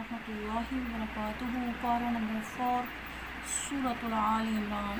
warahmatullahi wabarakatuh. Para number 4 Suratul Ali Imran,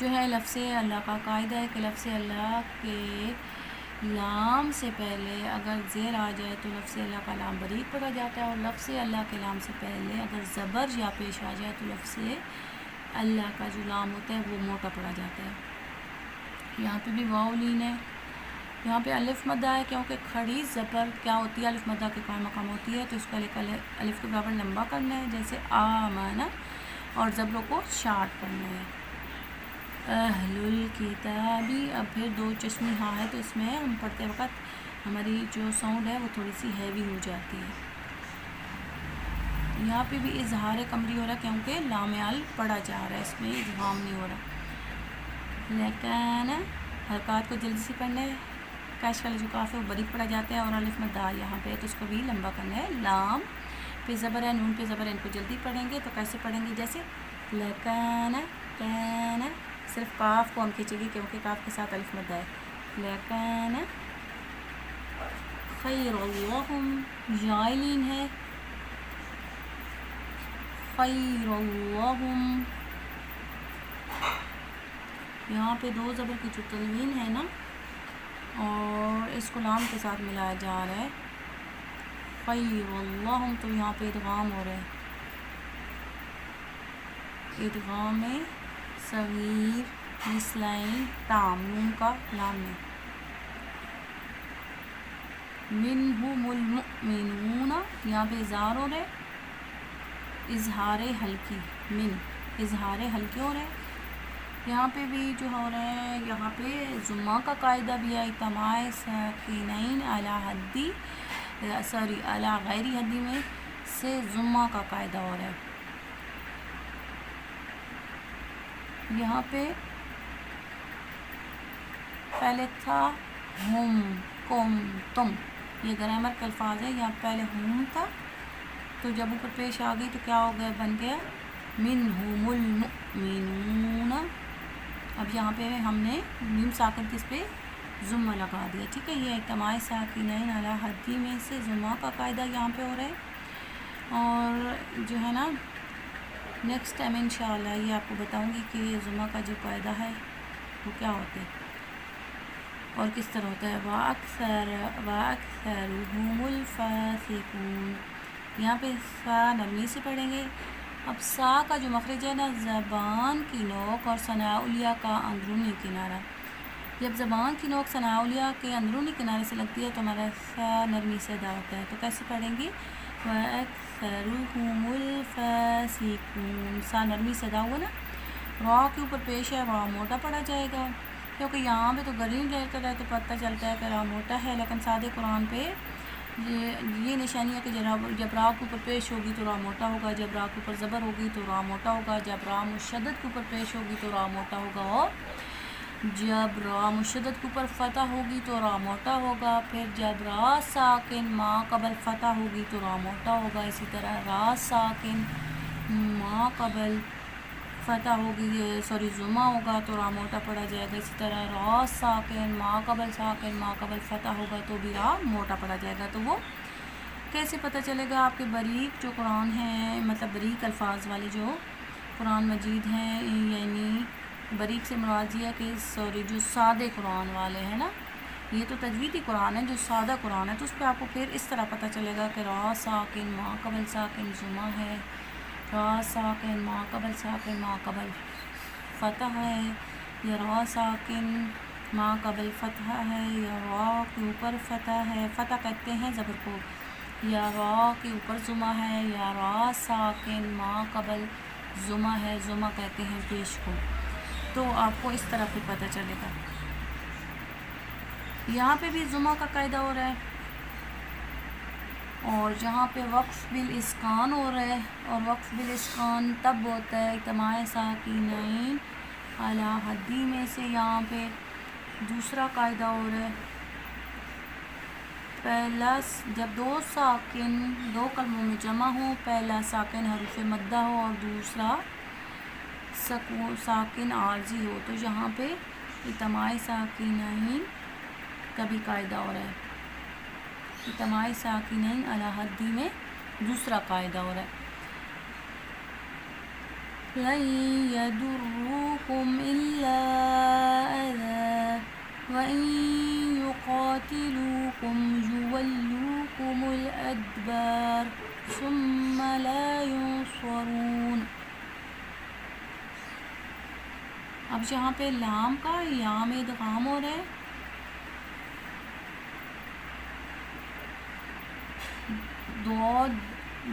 جو ہے لفظ اللہ کا قاعدہ ہے کہ لفظ اللہ کے لام سے پہلے اگر زیر آ جائے تو لفظ اللہ کا لام باریک پڑھا جاتا ہے، اور لفظ اللہ کے لام سے پہلے اگر زبر یا پیش آ جائے تو لفظ اللہ کا جو لام ہوتا ہے وہ موٹا پڑھا جاتا ہے۔ یہاں پہ بھی واو لین ہے، یہاں پہ الف مدہ ہے کیونکہ کھڑی زبر کیا ہوتی ہے، الف مدہ کے قائم مقام ہوتی ہے، تو اس کو الف کے برابر لمبا کرنا ہے، جیسے آمنہ، اور زبروں کو شارٹ کرنا ہے۔ اہل الکتابی، اب پھر دو چشمی ہاں ہے تو اس میں ہم پڑھتے وقت ہماری جو ساؤنڈ ہے وہ تھوڑی سی ہیوی ہو جاتی ہے۔ یہاں پہ بھی اظہار قمری ہو رہا ہے کیونکہ لام ال پڑھا جا رہا ہے، اس میں ادغام نہیں ہو رہا۔ لیکن حرکات کو جلدی سے پڑھنا ہے، کیش والا جو کاف ہے وہ باریک پڑھا جاتا ہے، اور الف مد یہاں پہ تو اس کو بھی لمبا کرنا ہے۔ لام پہ زبر ہے، نون پہ زبر ہے، ان کو جلدی پڑھیں گے تو کیسے پڑھیں گے، جیسے لیکن کین، صرف کاف کو ہم کھینچے گی کیونکہ کاف کے ساتھ الف مد ہے۔ لیکن خیر اللہم، جائلین ہے، خیر اللہم، یہاں پہ دو زبر کی جو تنوین ہے نا، اور اس کو لام کے ساتھ ملایا جا رہا ہے، خیر اللہم، تو یہاں پہ ادغام ہو رہا ہے، ادغام صغیر مثلین تام، نون کا لام میں، منہم المؤمنون، یہاں پہ اظہار ہو رہا ہے، اظہار حلقی، من اظہار حلقی ہو رہا ہے۔ یہاں پہ بھی جو ہو رہا ہے، یہاں پہ ضمہ کا قاعدہ بھی ہے، اجتماع ساکنین علی حدی، علی غیر حدی میں سے ضمہ کا قاعدہ ہو رہا ہے۔ یہاں پہ پہلے تھا ہم، کم، تم، یہ گرامر کے الفاظ ہیں، یہاں پہلے ہم تھا تو جب اوپر پیش آ گئی تو کیا ہو گیا، بن گیا منہم المؤمنون۔ اب یہاں پہ ہم نے میم ساکن کس پہ ضمہ لگا دیا، ٹھیک ہے، یہ اجتماع ساکنین علی حدی میں سے ضمہ کا قاعدہ یہاں پہ ہو رہا ہے۔ اور جو ہے نا نیکسٹ ٹائم انشاءاللہ یہ آپ کو بتاؤں گی کہ ضمہ کا جو قاعدہ ہے وہ کیا ہوتا ہے اور کس طرح ہوتا ہے۔ وَأَكْثَرُهُمُ الْفَاسِقُونَ، یہاں پہ سا نرمی سے پڑھیں گے۔ اب سا کا جو مخرج ہے نا، زبان کی نوک اور ثناء علیہ کا اندرونی کنارہ، جب زبان کی نوک ثناء علیہ کے اندرونی کنارے سے لگتی ہے تو ہمارا سا نرمی سے ادا ہوتا ہے، تو کیسے پڑھیں گے، وَأَكْثَرُهُمُ الْفَاسِقُونَ، سا نرمی سے ادا ہوا نا، را کے اوپر پیش ہے، را موٹا پڑھا جائے گا، کیونکہ یہاں پہ تو گرین رہتا ہے تو پتہ چلتا ہے کہ را موٹا ہے، لیکن سادے قرآن پہ یہ نشانی ہے کہ جب را کے اوپر پیش ہوگی تو را موٹا ہوگا، جب را کے اوپر زبر ہوگی تو را موٹا ہوگا، جب را مشدد کے اوپر پیش ہوگی تو را موٹا ہوگا، اور جب را مشدد کے اوپر فتح ہوگی تو را موٹا ہوگا، پھر جب را ساکن ما قبل فتح ہوگی تو را موٹا ہوگا، اسی طرح را ساکن ما قبل فتح ہوگی ضمہ ہوگا تو را موٹا پڑھا جائے گا، اسی طرح را ساکن ما قبل فتح ہوگا تو بھی را موٹا پڑھا جائے گا۔ تو وہ کیسے پتہ چلے گا، آپ کے باریک جو قرآن ہیں، مطلب باریک الفاظ والے جو قرآن مجید ہیں، یعنی باریک سے مراد یہ ہے کہ جو سادے قرآن والے ہیں نا، یہ تو تجویدی قرآن ہے، جو سادہ قرآن ہے تو اس پہ آپ کو پھر اس طرح پتہ چلے گا کہ را ساکن ما قبل ساکن ضمہ ہے، را ساکن ما قبل فتح ہے، یا را ساکن ما قبل فتح ہے، یا را کے اوپر فتح ہے، فتح کہتے ہیں زبر کو، یا را کے اوپر ضمہ ہے، یا را ساکن ما قبل ضمہ ہے، ضمہ کہتے ہیں پیش کو، تو آپ کو اس طرح پھر پتہ چلے گا۔ یہاں پہ بھی ضمہ کا قاعدہ ہو رہا ہے، اور جہاں پہ وقف بالاسکان ہو رہا ہے، اور وقف بالاسکان تب ہوتا ہے اجتماع ساکنین علی حدی میں سے، یہاں پہ دوسرا قاعدہ ہو رہا ہے، پہلا جب دو ساکن دو کلموں میں جمع ہو، پہلا ساکن حروف مدہ ہو اور دوسرا ساکن عارضی ہو، تو یہاں پہ اجتماع ساکنین کا بھی قاعدہ ہو رہا ہے، اجتماع ساکنین علی حدی میں دوسرا قاعدہ ہو رہا ہے۔ لن يضروكم إلا اب یہاں پہ لام کا یا میں ادغام ہو رہا ہے، دو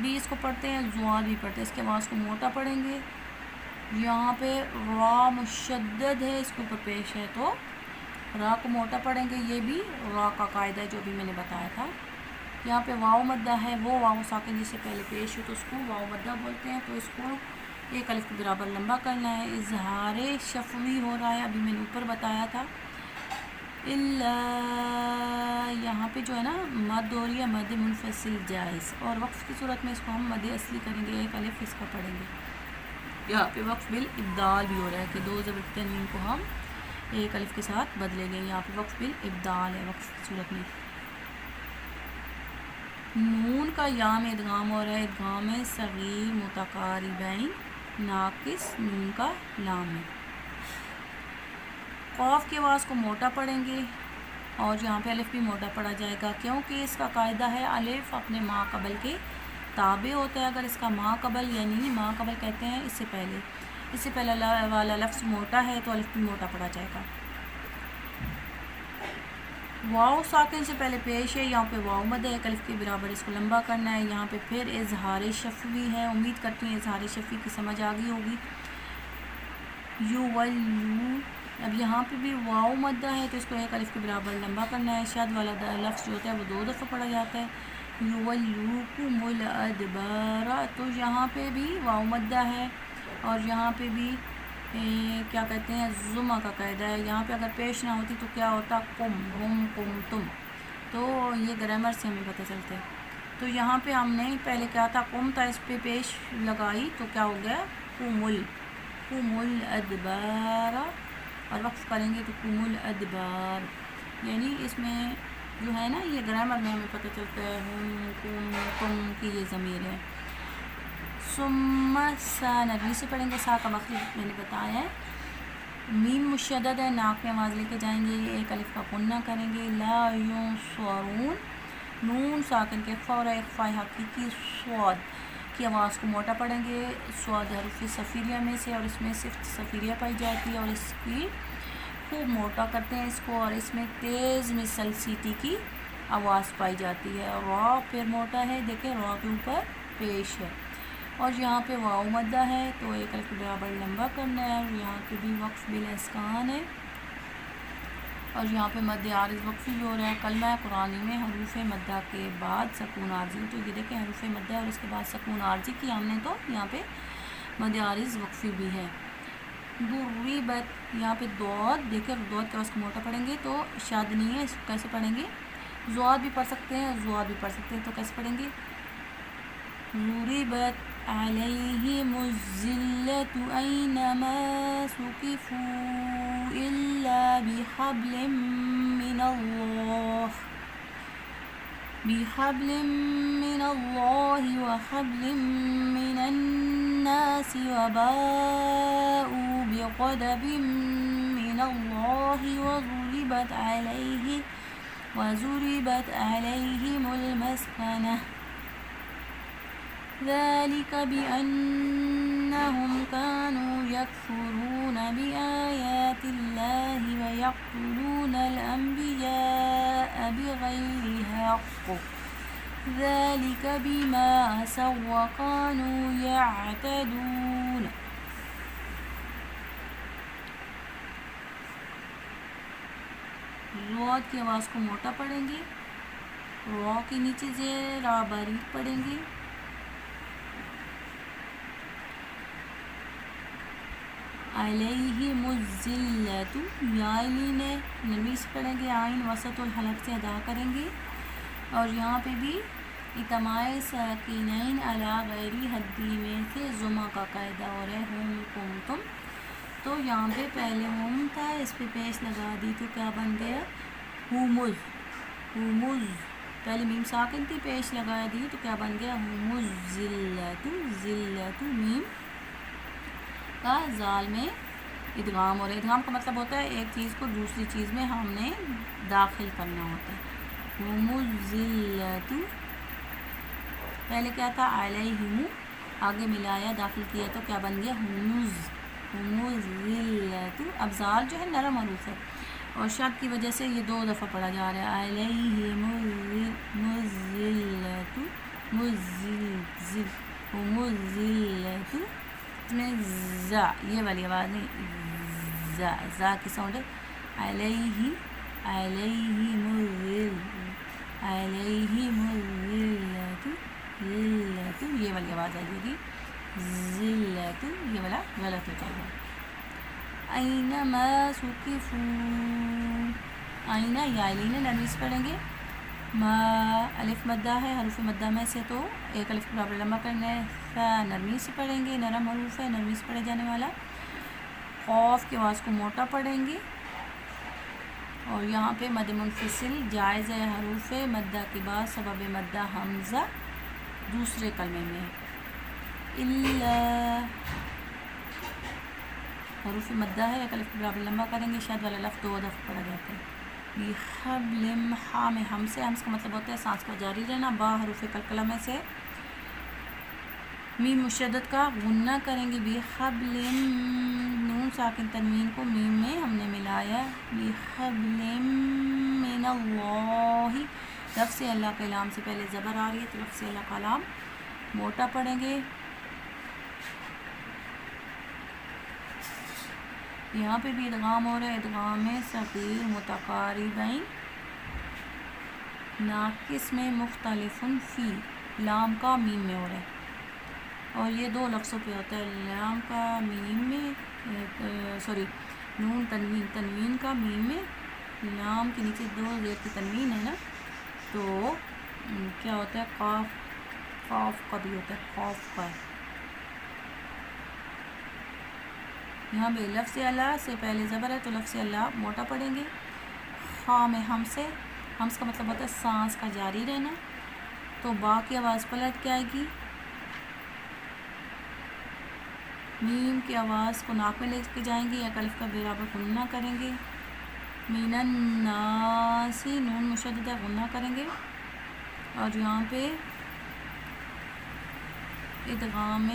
بھی اس کو پڑھتے ہیں، زواد بھی پڑھتے ہیں، اس کے آواز کو موٹا پڑھیں گے۔ یہاں پہ را مشدد ہے، اس کے اوپر پیش ہے تو را کو موٹا پڑھیں گے، یہ بھی را کا قاعدہ ہے جو بھی میں نے بتایا تھا۔ یہاں پہ واو مدہ ہے، وہ واو ساکن جس سے پہلے پیش ہو تو اس کو واو مدہ بولتے ہیں، تو اس کو ایک الف کے برابر لمبا کرنا ہے۔ اظہار شفوی ہو رہا ہے، ابھی میں نے اوپر بتایا تھا۔ یہاں پہ جو ہے نا مد ہو رہی ہے، مد منفصل جائز، اور وقف کی صورت میں اس کو ہم مد اصلی کریں گے، ایک الف اس کا پڑھیں گے۔ یہاں پہ وقف بالابدال بھی ہو رہا ہے کہ دو زبر تنوین کو ہم ایک الف کے ساتھ بدلیں گے، یہاں پہ وقف بالابدال ہے وقف کی صورت میں۔ نون کا یا میں ادغام ہو رہا ہے، ادغام صغیر متقاربین ناقص نون کا لام ہے۔ قاف کی آواز کو موٹا پڑھیں گے، اور یہاں پہ الف بھی موٹا پڑھا جائے گا، کیونکہ اس کا قاعدہ ہے الف اپنے ما قبل کے تابع ہوتا ہے۔ اگر اس کا ما قبل یعنی ما قبل کہتے ہیں اس سے پہلے والا لفظ موٹا ہے تو الف بھی موٹا پڑھا جائے گا۔ واو ساکن سے پہلے پیش ہے، یہاں پہ واو مد ہے، ایک الف کے برابر اس کو لمبا کرنا ہے۔ یہاں پہ پھر اظہار شفوی ہے، امید کرتی ہیں اظہار شفوی کی سمجھ آ گئی ہوگی۔ یولو، اب یہاں پہ بھی واو مدہ ہے تو اس کو ایک الف کے برابر لمبا کرنا ہے۔ شد والا لفظ جو ہوتا ہے وہ دو دفعہ پڑھا جاتا ہے۔ یولوکم الادبار، تو یہاں پہ بھی واو مدہ ہے، اور یہاں پہ بھی کیا کہتے ہیں زما کا قاعدہ ہے، یہاں پہ اگر پیش نہ ہوتی تو کیا ہوتا کم ہم کم تم، تو یہ گرامر سے ہمیں پتہ چلتا ہے۔ تو یہاں پہ ہم نے پہلے کیا تھا کم تھا، اس پہ پیش لگائی تو کیا ہو گیا کم الادبار، اور وقف کریں گے تو کم الادبار، یعنی اس میں جو ہے نا یہ گرامر میں ہمیں پتہ چلتا ہے ہم کم تم کی یہ ضمیر ہے۔ ثم سا نرمی سے پڑھیں گے، سا کا مخرج میں نے بتایا ہے، میم مشدد ہے، ناک میں آواز لے کے جائیں گے، ایک الف کا غنہ کریں گے۔ لا ینصرون، نون ساکن کے اخفا اور اخفا حقیقی صاد کی آواز کو موٹا پڑھیں گے، صاد حرف صفیریہ میں سے، اور اس میں صفت صفیریہ پائی جاتی ہے، اور اس کی خوب موٹا کرتے ہیں اس کو، اور اس میں تیز مثل سیٹی کی آواز پائی جاتی ہے۔ را پھر موٹا ہے، دیکھیں را کے اوپر پیش ہے، اور یہاں پہ واو مدہ ہے تو ایک الف کے برابر لمبا کرنا ہے، اور یہاں پہ بھی وقف بالاسکان ہے، اور یہاں پہ مد عارض وقفی بھی ہو رہا ہے۔ کلمہ قرآنی میں حروف مدہ کے بعد سکون عارضی، تو یہ دیکھیں حروف مدہ اور اس کے بعد سکون عارضی کی ہم نے، تو یہاں پہ مد عارض وقفی بھی ہے۔ ضربت، یہاں پہ دود، دیکھیں دود کے واسطے موٹا پڑھیں گے تو شاد نہیں ہے، اس کو کیسے پڑھیں گے، زواد بھی پڑھ سکتے ہیں زواد بھی پڑھ سکتے ہیں، تو کیسے پڑھیں گے، ضربت علیہم الذلۃ اینما ثقفوا الا بحبل من اللہ وحبل من الناس وباءوا بغضب من اللہ وضربت علیہم المسکنہ ذلك بأنهم كانوا يكفرون بآيات الله ويقتلون الأنبياء بغير حق ذلك بما عصوا وكانوا يعتدون۔ ضاد کی آواز کو موٹا پڑھیں گے، را کے نیچے زیر را باریک پڑھیں گے، علیہم الذلۃ، یا لین ہے، نرمی سے پڑھیں گے، آئین وسط الحلق سے ادا کریں گے، اور یہاں پہ بھی اتمائے ساکینین علی غیری حدی میں سے زما کا قاعدہ ہو رہا ہے ہم کم تم، تو یہاں پہ پہلے ہم تھا، اس پہ پیش لگا دی تو کیا بن گیا ہمز، پہلے میم ساکن تھی پیش لگا دی تو کیا بن گیا ہمز ذلۃ، میم کا زال میں ادغام، اور ادغام کا مطلب ہوتا ہے ایک چیز کو دوسری چیز میں ہم نے داخل کرنا ہوتا ہے۔ ہمذلۃ، پہلے کیا تھا علیہم، آگے ملایا داخل کیا تو کیا بن گیا ہمذلۃ اب زال جو ہے نرم حروف ہے اور شد کی وجہ سے یہ 2 دفعہ پڑھا جا رہا ہے علیہم مذلۃ مذل مذلۃ میں زا یہ والی آواز نہیں زا کی ساؤنڈ ہے علیہ علیہم علیہم ذلۃ ذلۃ یہ والی آواز آ جائے گی ذلۃ یہ والا غلط ہو جائے گا اینما ثقفوا آئینہ یا علیہ نرمی سے پڑھیں گے ما الف مدہ ہے حروف مدہ میں سے تو ایک الف کو برابر لمبا کرنا ہے فا نرمی سے پڑھیں گے نرم حروف ہے نرمی سے پڑھے جانے والا قاف کی آواز کو موٹا پڑھیں گے اور یہاں پہ مد منفصل جائز ہے حروف مدہ کے بعد سبب مدہ حمزہ دوسرے کلمے میں حروف مدہ ہے ایک الف کو برابر لمبا کریں گے شاد والا لفظ 2 دفعہ پڑھا جاتا ہے بحبل ہا میں ہم سے ہمس کا مطلب ہوتا ہے سانس کا جاری رہنا با حروف قلقلہ میں سے میم مشدد کا غنہ کریں گے بحبل نون ساکن تنوین کو میم میں ہم نے ملایا بحبل من اللہ لفظ اللہ کے لام سے پہلے زبر آ رہی ہے تو لفظ اللہ کا لام موٹا پڑھیں گے یہاں پہ بھی ادغام ہو رہا ہے ادغام صغیر متقاربین ناقص میں مختلف فی لام کا میم میں ہو رہا ہے اور یہ 2 لفظوں پہ ہوتا ہے لام کا میم میں نون تنوین کا میم میں لام کے نیچے 2 زیر کی تنوین ہے نا تو کیا ہوتا ہے قاف کا بھی ہوتا ہے قاف کا یہاں پہ لفظ اللہ سے پہلے زبر ہے تو لفظ اللہ موٹا پڑھیں گے خا میں ہمس کا مطلب ہوتا ہے سانس کا جاری رہنا تو با کی آواز پلٹ کے آئے گی میم کی آواز کو ناک میں لے کے جائیں گے یا الف کا برابر غنہ کریں گے من الناس نون مشددہ غنہ کریں گے اور یہاں پہ ادغام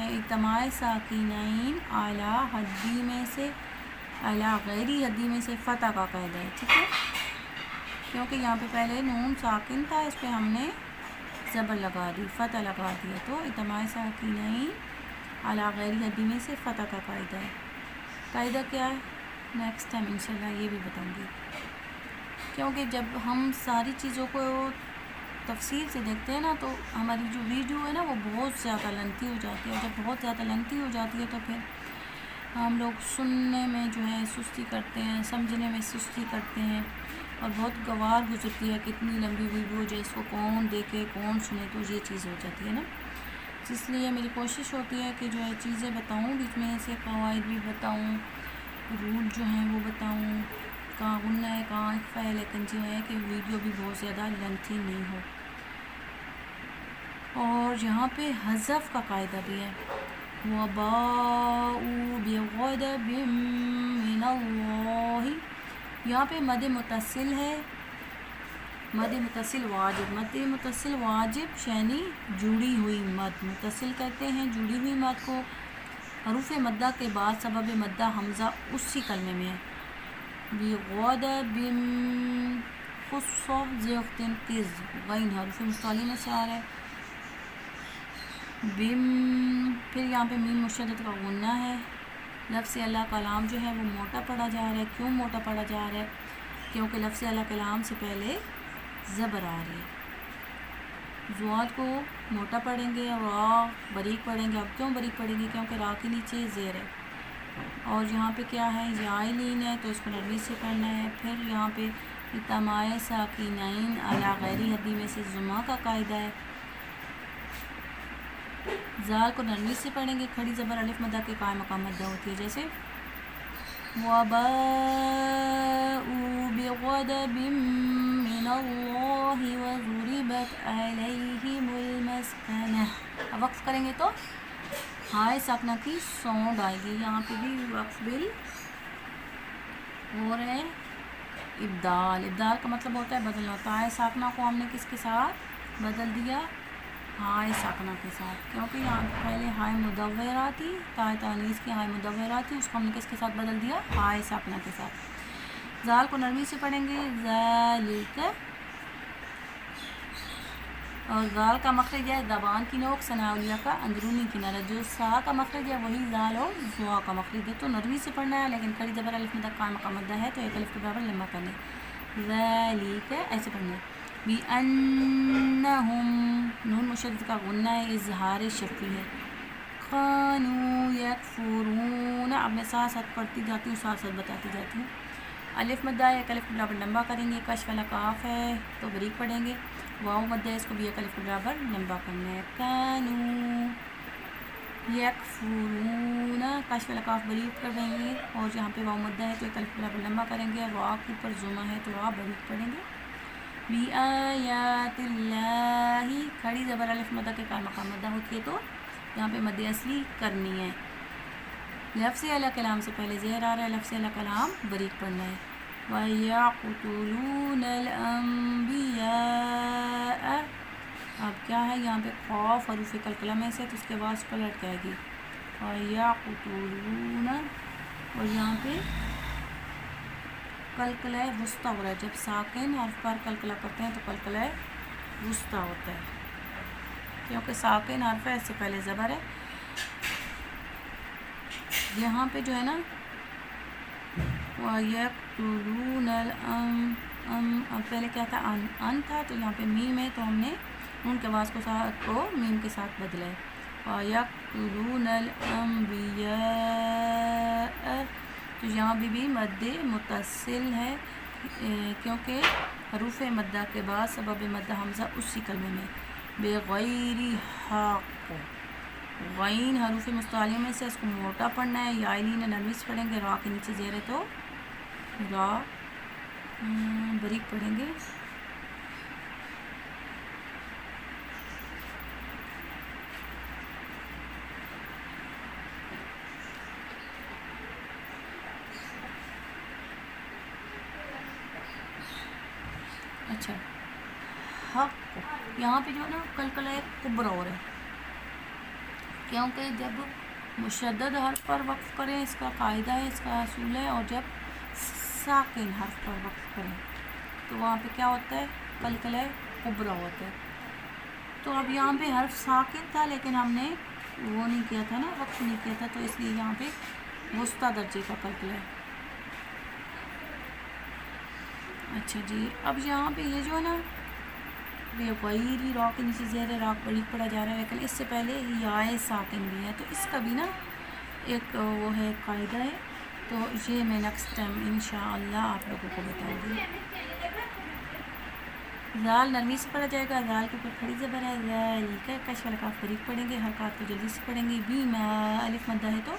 اجتماع ساکنین اعلی حدی میں سے اعلی غیری حدی میں سے فتح کا قاعدہ ہے ٹھیک ہے کیونکہ یہاں پہ پہلے نون ساکن تھا اس پہ ہم نے زبر لگا دی فتح لگا دیا تو اجتماع ساکنین اعلی غیری حدی میں سے فتح کا قاعدہ ہے قاعدہ کیا ہے نیکسٹ ٹائم انشاءاللہ یہ بھی بتاؤں گی کیونکہ جب ہم ساری چیزوں کو تفصیل سے دیکھتے ہیں نا تو ہماری جو ویڈیو ہے نا وہ بہت زیادہ لنتھی ہو جاتی ہے جب بہت زیادہ لنتھی ہو جاتی ہے تو پھر ہم لوگ سننے میں جو ہے سستی کرتے ہیں سمجھنے میں سستی کرتے ہیں اور بہت گوار گزرتی ہے کتنی لمبی ویڈیو جو اس کو کون دیکھے کون سنے تو یہ چیز ہو جاتی ہے نا اس لیے میری کوشش ہوتی ہے کہ جو ہے چیزیں بتاؤں بیچ میں سے قواعد بھی بتاؤں رول جو ہیں وہ بتاؤں کہاں غنہ ہے کہاں اخفا ہے لیکن جو ہے کہ ویڈیو بھی بہت زیادہ لنتھی نہیں ہو اور یہاں پہ حذف کا قاعدہ بھی ہے وَبَاءُوا بِغَضَبٍ مِّنَ اللَّهِ یہاں پہ مد متصل ہے مد متصل واجب یعنی جڑی ہوئی مد متصل کہتے ہیں جڑی ہوئی مد کو حروف مدہ کے بعد سبب مدہ حمزہ اسی کلمے میں ہے بِغَضَبٍ خُصَّ ذِقْتٍ قِذ غین حروف مستعلی میں سے آ رہا ہے بم پھر یہاں پہ میم مشدد کا غنہ ہے لفظ اللہ کلام جو ہے وہ موٹا پڑھا جا رہا ہے کیوں موٹا پڑھا جا رہا ہے کیونکہ لفظ اللہ کلام سے پہلے زبر آ رہی ہے زواد کو موٹا پڑھیں گے اور را باریک پڑھیں گے اب کیوں باریک پڑھیں گے کیونکہ را کے نیچے زیر ہے اور یہاں پہ کیا ہے یائلین ہے تو اس کو نرمی سے پڑھنا ہے پھر یہاں پہ اجتماع ساکنین اعلی غیری حدی میں سے زما کا قاعدہ ہے زال کو نرمی سے پڑھیں گے کھڑی زبر الف مدہ کے قائم مقام مدہ ہوتی ہے جیسے وَبَاءُوا بِغَضَبٍ مِّنَ اللَّهِ وَضُرِبَتْ عَلَيْهِمُ الْمَسْكَنَةُ اب وقف کریں گے تو ہائے ساکنہ کی ساؤنڈ آئے گی یہاں پہ بھی وقف بل ہو رہے ہیں ابدال کا مطلب ہوتا ہے بدلنا ہوتا ہے ساکنہ کو ہم نے کس کے ساتھ بدل دیا ہائے ساکنہ کے ساتھ، کیونکہ یہاں پہلے ہائے مدورہ تھی، تائے تانیث کی ہائے مدورہ تھی، اس کو ہم نے کس کے ساتھ بدل دیا؟ ہائے ساکنہ کے ساتھ۔ زال کو نرمی سے پڑھیں گے ذالک، اور زال کا مخرج ہے زبان کی نوک، ثناء کا اندرونی کنارہ، جو سا کا مخرج ہے وہی زال اور زوا کا مخرج ہے، تو نرمی سے پڑھنا ہے، لیکن کھڑی زبر الف مدہ قائم مقام مدہ ہے تو ایک الف کے برابر لمبا کرنا ہے، ذالک ایسے پڑھنا ہے۔ بِأَنَّهُمْ نون مشدد کا غنہ ہے، اظہار شفی ہے، قَانُوا يَكْفُرُونَ، اب میں ساتھ ساتھ پڑھتی جاتی ہوں، ساتھ ساتھ بتاتی جاتی ہوں۔ الف مدہ ہے، ایک الف کے برابر لمبا کریں گے، کش والا کاف ہے تو بریک پڑھیں گے، واو مدہ ہے، اس کو بھی ایک الف کے برابر لمبا کرنا ہے، قَانُوا يَكْفُرُونَ، کش والا کاف بریک کر دیں گے، اور جہاں پہ واو مدہ ہے تو ایک الف کے برابر لمبا کریں گے، را کے اوپر زما ہے تو را بریک پڑھیں گے۔ بِآیاتِ اللہ، کھڑی زبر الف مدہ کے قائم مقام مدہ ہوتی ہے تو یہاں پہ مد اصلی کرنی ہے۔ لفظ اعلیٰ کلام سے پہلے زہر آ رہا ہے، لفظ اعلیٰ کلام بریک پڑھنا ہے۔ وَيَقْتُلُونَ الْأَنْبِيَاءَ، اب کیا ہے یہاں پہ قاف حروف قلقلہ میں سے، تو اس کے بعد پلٹ جائے گی، وَيَقْتُلُونَ، اور یہاں پہ قلقلہ وسطی ہو رہا ہے، جب ساکن حرف پر قلقلہ کرتے ہیں تو قلقلہ وسطی ہوتا ہے، کیونکہ ساکن حرف ہے اس سے پہلے زبر ہے۔ یہاں پہ جو ہے نا وَيَقْتُلُونَ پہلے کیا تھا؟ ان تھا، تو یہاں پہ میم ہے تو ہم نے نون کے آواز کو میم کے ساتھ بدلا ہے، وَيَقْتُلُونَ الْأَنْبِيَاءَ، تو یہاں بھی مد متصل ہے، کیونکہ حروف مدہ کے بعد سبب مدہ حمزہ اسی کلمے میں، بغیر حق، غین حروف مستعلیہ میں سے اس کو موٹا پڑھنا ہے، یا عینین نرمی سے پڑھیں گے، را کے نیچے زیر ہے تو را بریک پڑھیں گے۔ اچھا، حق یہاں پہ جو ہے نا قلقلہ کبرا ہو رہا ہے، کیونکہ جب مشدد حرف پر وقف کریں اس کا قاعدہ ہے، اس کا اصول ہے، اور جب ساکن حرف پر وقف کریں تو وہاں پہ کیا ہوتا ہے؟ قلقلہ کبرا ہوتا ہے۔ تو اب یہاں پہ حرف ساکن تھا لیکن ہم نے وہ نہیں کیا تھا نا، وقف نہیں کیا تھا، تو اس لیے یہاں پہ وسطی درجے کا قلقلہ ہے۔ اچھا جی، اب یہاں پہ یہ جو ہے نا غیری را کے نیچے زیر را بریک پڑھا جا رہا ہے، لیکن اس سے پہلے یائے ساکن بھی ہے، تو اس کا بھی نا ایک وہ ہے قاعدہ ہے، تو یہ میں نیکسٹ ٹائم انشاءاللہ آپ لوگوں کو بتاؤں گی۔ زال نرمی سے پڑھا جائے گا، زال کے اوپر کھڑی زبر ہے، ذالک، کش والا کاف بریک پڑھیں گے، حرکات کو جلدی سے پڑھیں گے، بی ما الف مدہ ہے تو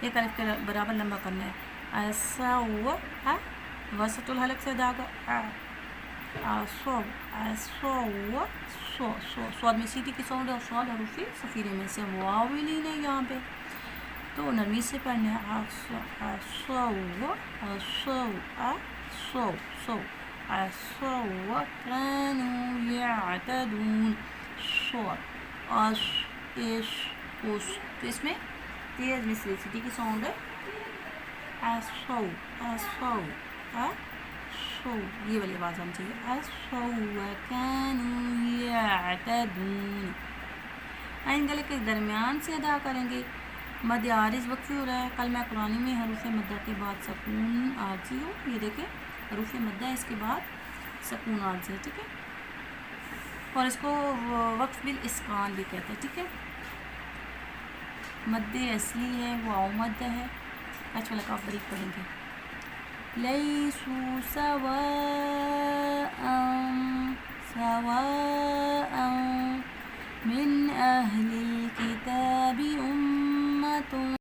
ایک الف کے برابر لمبا کرنا ہے، ایسا ہوا وسط الحلق سے ادا کا سواد میں سیٹی کی ساؤنڈ ہے، اور سواد حروف صفیرے میں سے واولین ہے یہاں پہ، تو نرمی سے پڑھنا ہے، كانوا يعتدون، صوت تو اس میں تیز مثل سیٹی کی ساؤنڈ ہے، یہ والی آواز آنی چاہیے، كانوا يعتدون، عین گلے کے درمیان سے ادا کریں گے، مد عارض وقفی ہو رہا ہے، کلمہ قرآنی میں حروف مدہ کے بعد سکون عارضی ہو، یہ دیکھیں حروف مدہ اس کے بعد سکون عارضی ہے، ٹھیک ہے، اور اس کو وقف بالاسکان بھی کہتے ہیں، ٹھیک ہے، مد اصلی ہے، واو مد ہے، کچھ والا کاف بریک پڑھیں گے، لیسوا سواء من اہل الکتاب امۃ